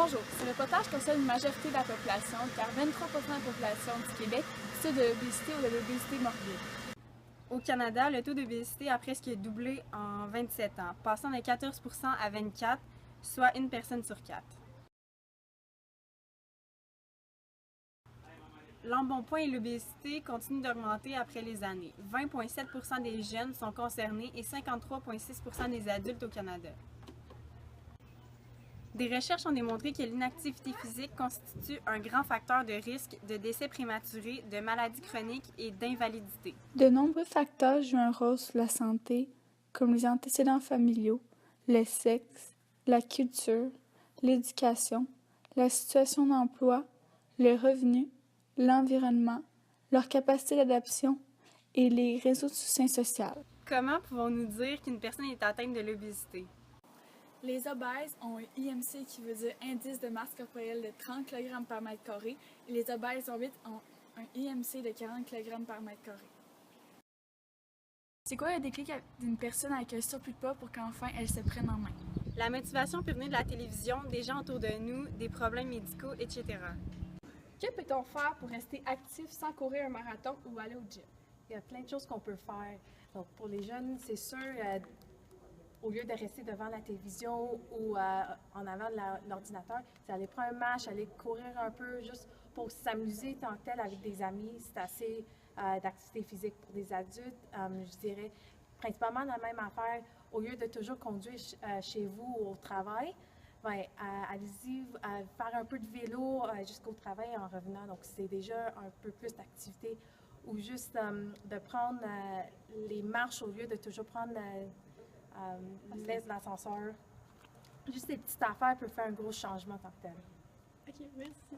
Bonjour, ce reportage concerne une majorité de la population, car 23% de la population du Québec souffre de l'obésité ou de l'obésité morbide. Au Canada, le taux d'obésité a presque doublé en 27 ans, passant de 14% à 24%, soit une personne sur 4. L'embonpoint et l'obésité continuent d'augmenter après les années. 20,7% des jeunes sont concernés et 53,6% des adultes au Canada. Des recherches ont démontré que l'inactivité physique constitue un grand facteur de risque de décès prématuré, de maladies chroniques et d'invalidité. De nombreux facteurs jouent un rôle sur la santé, comme les antécédents familiaux, le sexe, la culture, l'éducation, la situation d'emploi, le revenu, l'environnement, leur capacité d'adaptation et les réseaux de soutien social. Comment pouvons-nous dire qu'une personne est atteinte de l'obésité? Les obèses ont un IMC qui veut dire indice de masse corporelle de 30 kg par mètre carré et les obèses morbides ont un IMC de 40 kg par mètre carré. C'est quoi le déclic d'une personne avec un surplus de poids pour qu'enfin elle se prenne en main? La motivation peut venir de la télévision, des gens autour de nous, des problèmes médicaux, etc. Que peut-on faire pour rester actif sans courir un marathon ou aller au gym? Il y a plein de choses qu'on peut faire. Donc, pour les jeunes, c'est sûr, au lieu de rester devant la télévision ou en avant de l'ordinateur, c'est aller prendre un match, aller courir un peu, juste pour s'amuser tant que tel avec des amis. C'est assez d'activité physique pour des adultes. Je dirais principalement la même affaire. Au lieu de toujours conduire chez vous ou au travail, allez-y faire un peu de vélo jusqu'au travail en revenant. Donc, c'est déjà un peu plus d'activité. Ou juste de prendre les marches au lieu de toujours prendre l'ascenseur. Juste ces petites affaires peuvent faire un gros changement tant que tel. OK, merci.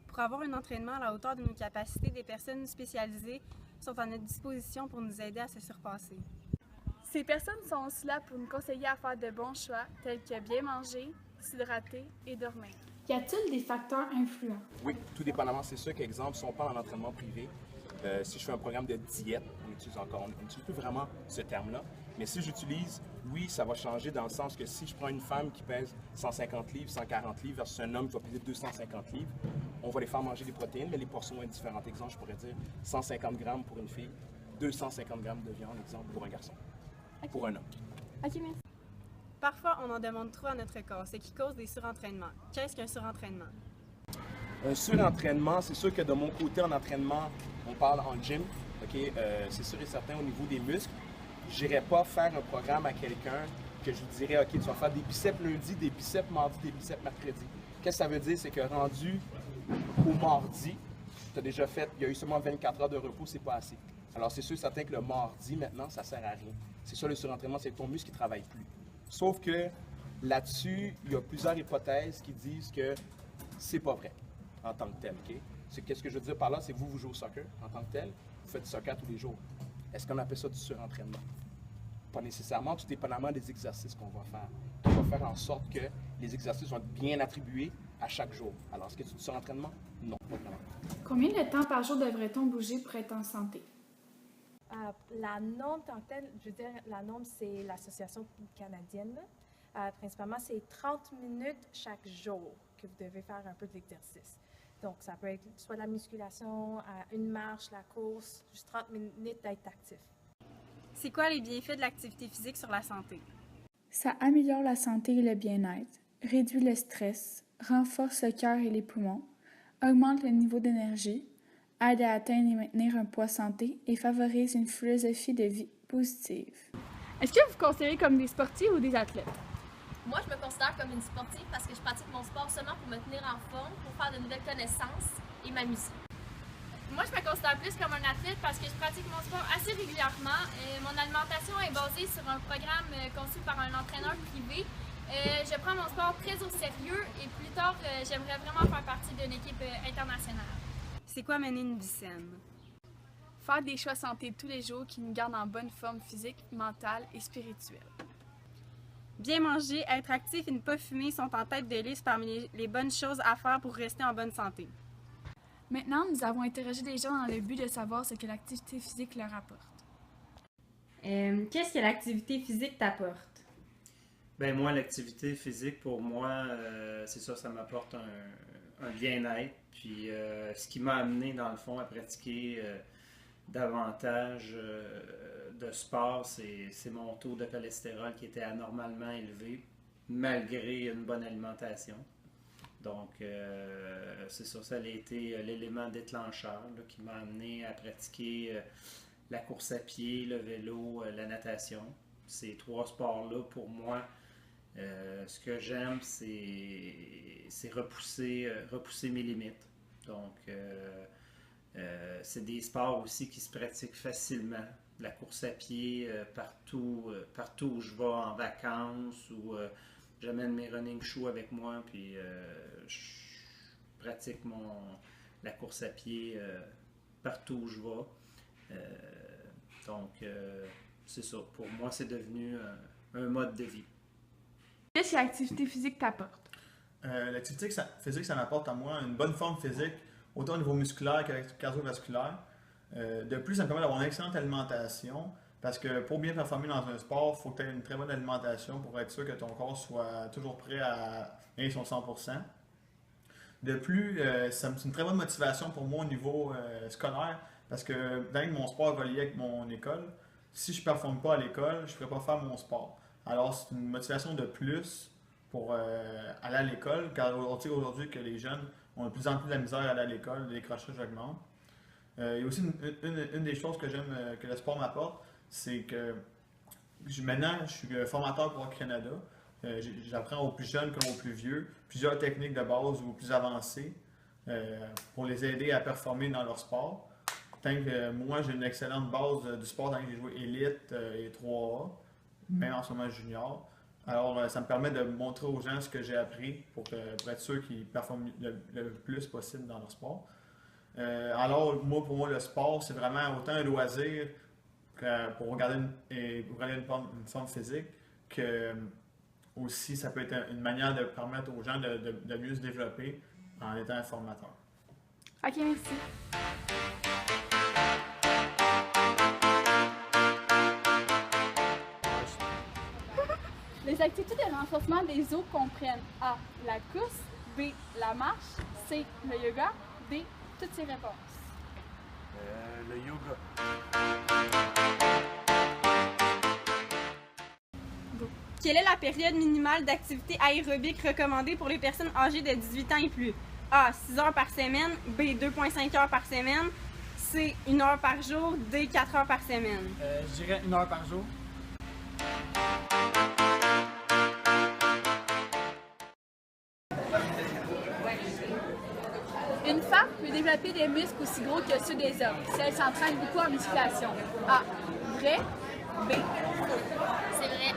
Pour avoir un entraînement à la hauteur de nos capacités, des personnes spécialisées sont à notre disposition pour nous aider à se surpasser. Ces personnes sont aussi là pour nous conseiller à faire de bons choix, tels que bien manger, s'hydrater et dormir. Y a-t-il des facteurs influents? Oui, tout dépendamment. C'est sûr qu'exemple, si on parle en entraînement privé, si je fais un programme de diète, on n'utilise plus vraiment ce terme-là, mais si j'utilise, oui, ça va changer dans le sens que si je prends une femme qui pèse 150 livres, 140 livres versus un homme qui va peser 250 livres, on va les faire manger des protéines, mais les portions vont être différentes. Exemple, je pourrais dire 150 grammes pour une fille, 250 grammes de viande, exemple, pour un garçon, pour un homme. OK, merci. Parfois, on en demande trop à notre corps, ce qui cause des surentraînements. Qu'est-ce qu'un surentraînement? Un surentraînement, c'est sûr que de mon côté en entraînement, on parle en gym, ok, c'est sûr et certain au niveau des muscles. Je n'irais pas faire un programme à quelqu'un que je lui dirais, ok, tu vas faire des biceps lundi, des biceps mardi, des biceps mercredi. Qu'est-ce que ça veut dire? C'est que rendu au mardi, tu as déjà fait, il y a eu seulement 24 heures de repos, c'est pas assez. Alors c'est sûr et certain que le mardi, maintenant, ça sert à rien. C'est ça le surentraînement, c'est que ton muscle qui ne travaille plus. Sauf que là-dessus, il y a plusieurs hypothèses qui disent que c'est pas vrai en tant que tel. Okay? Qu'est-ce que je veux dire par là? C'est que vous jouez au soccer en tant que tel, vous faites du soccer tous les jours. Est-ce qu'on appelle ça du surentraînement? Pas nécessairement, tout dépendamment des exercices qu'on va faire. On va faire en sorte que les exercices vont être bien attribués à chaque jour. Alors, est-ce que c'est du surentraînement? Non, pas vraiment. Combien de temps par jour devrait-on bouger pour être en santé? La norme tant que telle, je veux dire, la norme, c'est l'association canadienne. Principalement, c'est 30 minutes chaque jour que vous devez faire un peu d'exercice. Donc, ça peut être soit la musculation, une marche, la course, juste 30 minutes d'être actif. C'est quoi les bienfaits de l'activité physique sur la santé? Ça améliore la santé et le bien-être, réduit le stress, renforce le cœur et les poumons, augmente le niveau d'énergie, aide à atteindre et maintenir un poids santé et favorise une philosophie de vie positive. Est-ce que vous vous considérez comme des sportifs ou des athlètes? Moi, je me considère comme une sportive parce que je pratique mon sport seulement pour me tenir en forme, pour faire de nouvelles connaissances et m'amuser. Moi, je me considère plus comme un athlète parce que je pratique mon sport assez régulièrement. Mon alimentation est basée sur un programme conçu par un entraîneur privé. Je prends mon sport très au sérieux et plus tard, j'aimerais vraiment faire partie d'une équipe internationale. C'est quoi mener une vie saine? Faire des choix santé tous les jours qui nous gardent en bonne forme physique, mentale et spirituelle. Bien manger, être actif et ne pas fumer sont en tête de liste parmi les bonnes choses à faire pour rester en bonne santé. Maintenant, nous avons interrogé des gens dans le but de savoir ce que l'activité physique leur apporte. Qu'est-ce que l'activité physique t'apporte? Ben moi, l'activité physique, pour moi, c'est ça, ça m'apporte un bien-être. Puis ce qui m'a amené, dans le fond, à pratiquer davantage de sport, c'est mon taux de cholestérol qui était anormalement élevé, malgré une bonne alimentation. Donc, c'est ça, ça a été l'élément déclencheur là, qui m'a amené à pratiquer la course à pied, le vélo, la natation. Ces 3 sports-là, pour moi, ce que j'aime, c'est repousser mes limites. Donc, c'est des sports aussi qui se pratiquent facilement. La course à pied, partout où je vais en vacances ou j'amène mes running shoes avec moi, puis je pratique la course à pied partout où je vais. Donc, c'est ça. Pour moi, c'est devenu un mode de vie. Qu'est-ce que l'activité physique t'apporte? L'activité physique, ça m'apporte à moi une bonne forme physique, autant au niveau musculaire que cardiovasculaire. De plus, ça me permet d'avoir une excellente alimentation, parce que pour bien performer dans un sport, il faut que tu aies une très bonne alimentation pour être sûr que ton corps soit toujours prêt à donner son 100%. De plus, c'est une très bonne motivation pour moi au niveau scolaire, parce que dans mon sport va lié avec mon école. Si je ne performe pas à l'école, je ne pourrais pas faire mon sport. Alors, c'est une motivation de plus pour aller à l'école, car aujourd'hui que les jeunes ont de plus en plus de la misère à aller à l'école, le décrochage augmente. Il y a aussi une des choses que j'aime que le sport m'apporte, c'est que maintenant, je suis formateur pour Canada. J'apprends aux plus jeunes comme aux plus vieux plusieurs techniques de base ou plus avancées pour les aider à performer dans leur sport. Tant que moi, j'ai une excellente base du sport dans lequel j'ai joué élite et 3A, même en ce moment junior. Alors, ça me permet de montrer aux gens ce que j'ai appris pour être sûr qu'ils performent le plus possible dans leur sport. Alors, pour moi, le sport, c'est vraiment autant un loisir pour regarder une forme physique que aussi, ça peut être une manière de permettre aux gens de mieux se développer en étant un formateur. Ok, merci. Les activités de renforcement des os comprennent A. La course, B. La marche, C. Le yoga, D. Toutes ces réponses. Le yoga. Quelle est la période minimale d'activité aérobique recommandée pour les personnes âgées de 18 ans et plus? A. 6 heures par semaine, B. 2,5 heures par semaine, C. 1 heure par jour, D. 4 heures par semaine. Je dirais 1 heure par jour. Une femme peut développer des muscles aussi gros que ceux des hommes si elle s'entraîne beaucoup en musculation. A. Vrai. B. C'est vrai.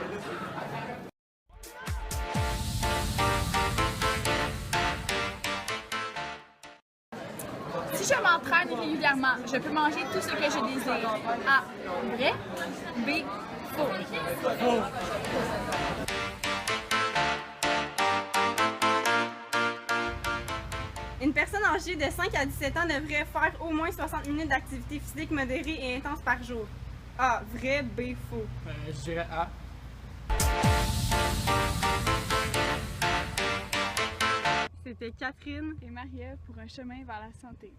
Si je m'entraîne régulièrement, je peux manger tout ce que je désire. A. Vrai. B. Faux. Une personne âgée de 5 à 17 ans devrait faire au moins 60 minutes d'activité physique modérée et intense par jour. A. Vrai, B. Faux. Je dirais A. C'était Catherine Et Marie-Ève pour un chemin vers la santé.